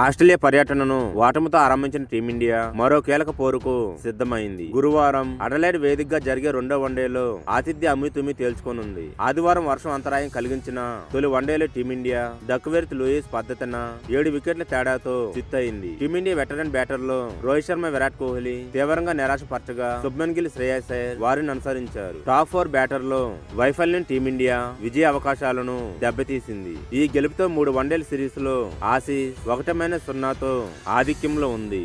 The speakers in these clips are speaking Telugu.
ఆస్ట్రేలియా పర్యటనను ఓటమితో ఆరంభించిన టీమిండియా మరో కీలక పోరుకు సిద్ధమైంది. గురువారం అడలైడ్ వేదికగా జరిగే రెండో వన్డేలో ఆతిథ్య అమ్మితుమ్మి తేల్చుకోనుంది. ఆదివారం వర్షం అంతరాయం కలిగించిన తొలి వన్డేలో టీమిండియా డక్వర్త్ లూయిస్ పద్ధతిన 7 వికెట్ల తేడాతో చిత్తయింది. టీమిండియా వెటరన్ బ్యాటర్లు రోహిత్ శర్మ, విరాట్ కోహ్లీ తీవ్రంగా నిరాశపరచగా శుభ్మన్ గిల్, శ్రేయస్ అయ్యర్ వారిని అనుసరించారు. టాప్ 4 బ్యాటర్లు వైఫల్యం టీమిండియా విజయ అవకాశాలను దెబ్బతీసింది. ఈ గెలుపుతో 3 వన్డేల సిరీస్ లో ఆసీస్ 1-0తో ఆధిక్యంలో ఉంది.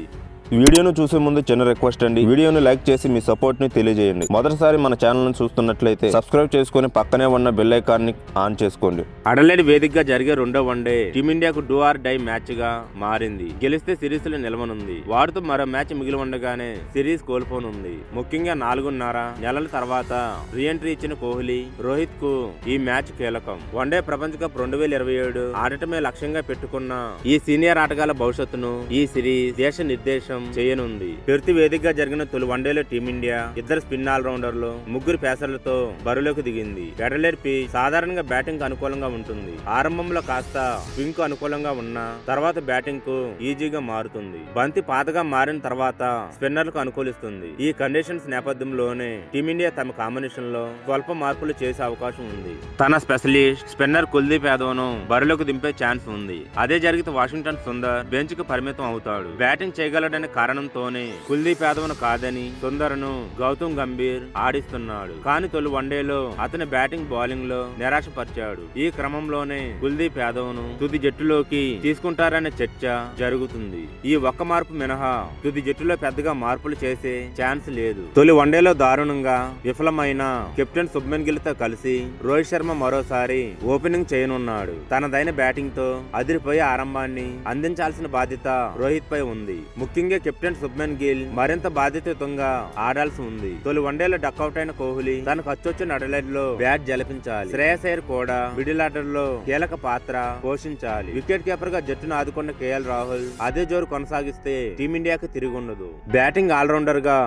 వీడియోను చూసే ముందు చిన్న రిక్వెస్ట్ అండి, వీడియోను లైక్ చేసి మీ సపోర్ట్ ని తెలియజేయండి. మొదటిసారి మన ఛానల్ ను చూస్తున్నట్లయితే సబ్స్క్రైబ్ చేసుకుని పక్కనే ఉన్న బెల్ ఐకాన్ ని ఆన్ చేసుకోండి. అడలైడ్ వేదికగా జరిగే రెండో వన్డే టీమిండియాకు డూ ఆర్ డై మ్యాచ్ గా మారింది. గెలిస్తే సిరీస్ లో నిలవనుంది. వాడుతూ మరో మ్యాచ్ మిగిలి ఉండగానే సిరీస్ కోల్పోనుంది. ముఖ్యంగా 4.5 నెలల తర్వాత రీఎంట్రీ ఇచ్చిన కోహ్లీ, రోహిత్ కు ఈ మ్యాచ్ కీలకం. వన్డే ప్రపంచ కప్ 2027 ఆడటమే లక్ష్యంగా పెట్టుకున్న ఈ సీనియర్ ఆటగాళ్ల భవిష్యత్తును ఈ సిరీస్ దేశ నిర్దేశం చేయనుంది. పెర్త్ వేదికగా జరిగిన తొలి వన్డేలో టీమిండియా 2 స్పిన్ ఆల్రౌండర్లు, 3 పేసర్లతో బరిలోకి దిగింది. అడలైడ్ పిచ్ సాధారణంగా బ్యాటింగ్ అనుకూలంగా ఉంటుంది. ఆరంభంలో కాస్త స్వింగ్ కు అనుకూలంగా ఉన్న తర్వాత బ్యాటింగ్ కు ఈజీగా మారుతుంది. బంతి పాతగా మారిన తర్వాత స్పిన్నర్లకు అనుకూలిస్తుంది. ఈ కండిషన్స్ నేపథ్యంలోనే టీమిండియా తమ కాంబినేషన్ లో స్వల్ప మార్పులు చేసే అవకాశం ఉంది. తన స్పెషలిస్ట్ స్పిన్నర్ కుల్దీప్ యాదవ్ను బరిలోకి దింపే ఛాన్స్ ఉంది. అదే జరిగితే వాషింగ్టన్ సుందర్ బెంచ్ కు పరిమితం అవుతాడు. బ్యాటింగ్ చేయగలడని కారణంతోనే కుల్దీప్ యాదవ్ను కాదని సుందర్ను గౌతమ్ గంభీర్ ఆడిస్తున్నాడు. కానీ తొలి వన్డేలో అతని బ్యాటింగ్, బౌలింగ్ లో నిరాశపరిచాడు. ఈ క్రమంలోనే కుల్దీప్ యాదవ్ను తుది జట్టులోకి తీసుకుంటారనే చర్చ జరుగుతుంది. ఈ ఒక్క మార్పు మినహా తుది జట్టులో పెద్దగా మార్పులు చేసే ఛాన్స్ లేదు. తొలి వన్డేలో దారుణంగా విఫలమైన కెప్టెన్ శుభ్మన్ గిల్ తో కలిసి రోహిత్ శర్మ మరోసారి ఓపెనింగ్ చేయనున్నాడు. తనదైన బ్యాటింగ్ తో అదిరిపోయే ఆరంభాన్ని అందించాల్సిన బాధ్యత రోహిత్ పై ఉంది. ముఖ్యంగా కెప్టెన్ శుభ్మన్ గిల్ మరింత బాధ్యతయుతంగా ఆడాల్సి ఉంది. తొలి వన్డేలో డక్అవుట్ అయిన కోహ్లీ తనకు అచ్చొచ్చిన అడలైడ్ లో బ్యాట్ జలిపించాలి. శ్రేయస్ అయ్యర్ కూడా మిడిల్ ఆర్డర్ లో కీలక పాత్ర పోషించాలి. వికెట్ కీపర్ గా జట్టును ఆదుకున్న కేఎల్ రాహుల్ అదే జోరు కొనసాగిస్తే టీమిండియాకి తిరుగుండదు. బ్యాటింగ్ ఆల్రౌండర్ గా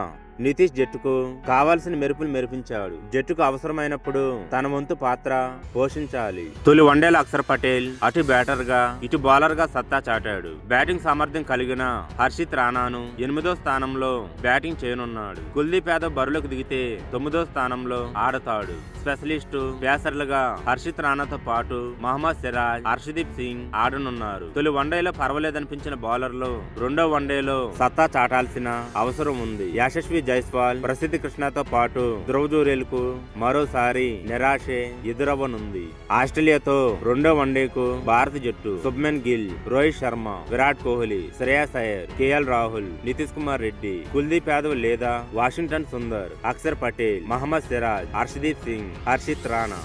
నితీష్ జట్టుకు కావాల్సిన మెరుపులు మెరిపించాడు. జట్టుకు అవసరమైనప్పుడు తన వంతు పాత్ర పోషించాలి. తొలి వన్డేలో అక్షర్ పటేల్ అటు బ్యాటర్ గా ఇటు బౌలర్ గా సత్తా చాటాడు. బ్యాటింగ్ సామర్థ్యం కలిగిన హర్షిత్ రాణాను 8వ స్థానంలో బ్యాటింగ్ చేయనున్నాడు. కుల్దీప్ యాదవ్ బరిలోకి దిగితే 9వ స్థానంలో ఆడతాడు. స్పెషలిస్టు పేసర్లుగా హర్షిత్ రాణాతో పాటు మహమ్మద్ సిరాజ్, హర్షదీప్ సింగ్ ఆడనున్నారు. తొలి వన్డేలో పర్వాలేదనిపించిన బౌలర్లు రెండో వన్డేలో సత్తా చాటాల్సిన అవసరం ఉంది. యశస్వి జైస్వాల్, ప్రసిద్ధ్ కృష్ణతో పాటు ధ్రువ్ జురేల్ కు మరోసారి నిరాశే ఎదురవ్వనుంది. ఆస్ట్రేలియాతో రెండో వన్డేకు భారత జట్టు శుభ్మన్ గిల్, రోహిత్ శర్మ, విరాట్ కోహ్లీ, శ్రేయస్ అయ్యర్, కేఎల్ రాహుల్, నితీష్ కుమార్ రెడ్డి, కుల్దీప్ యాదవ్ లేదా వాషింగ్టన్ సుందర్, అక్షర్ పటేల్, మహమ్మద్ సిరాజ్, హర్షదీప్ సింగ్, హర్షిత్ రాణా.